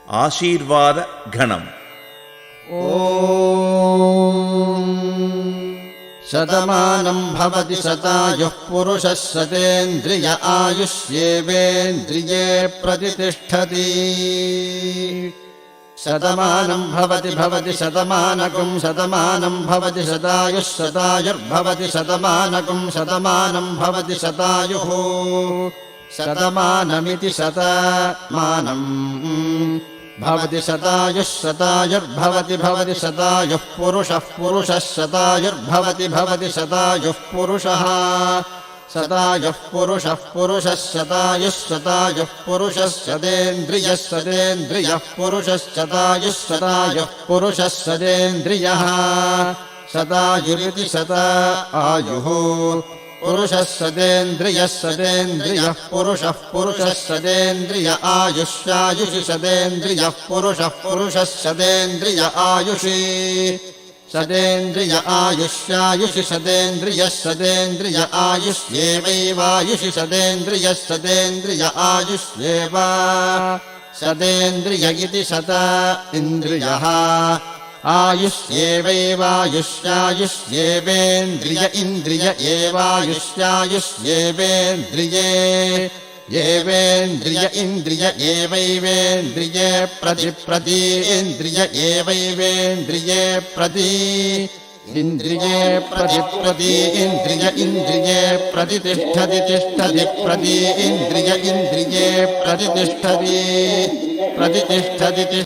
ఆశీర్వాద గణం. ఓం శతమానం భవతి శతాయుః పురుషः శతేంద్రియ ఆయుష్యేవేంద్రియే ప్రతిష్ఠతి. శతమానం భవతి శతమానకం శతమానం భవతి శతాయుః శతాయుర్భవతి శతమానకం శతమానం భవతి శతాయుః శతమానమితి శతమానం భవతి శతాయుః శతాయుర్భవతి భవతి శతాయుః పురుషः శతాయుర్భవతి శతాయుః పురుషः శతాయుః పురుషः శతాయుః శతేంద్రియः పురుషः శతాయుః శతేంద్రియः శతాయురితి శతాయుః పురుషः శతేంద్రియः పురుషः శతేంద్రియ ఆయుష్యాయుషి శతేంద్రియः పురుషः శతేంద్రియ ఆయుషి శతేంద్రియ ఆయుష్యాయుషి శతేంద్రియ ఆయుష్యేవైవాయుషి శతేంద్రియ ఆయుష్యేవ శతేంద్రియ ఇతి శత ఇంద్రియః ఆయుష్యేవైవాయుష్యాయుష్యేవేంద్రియ ఇంద్రియ ఏవాయుష్యాయుష్యేవేంద్రియే ఏవేంద్రియ ఇంద్రియ ఏవైవేంద్రియే ప్రతి ఇంద్రియ ఏవైవేంద్రియే ప్రతి ఇంద్రియే ప్రతి ఇంద్రియే ప్రతిష్టతి ప్రతి ఇంద్రియే ప్రతిష్టతి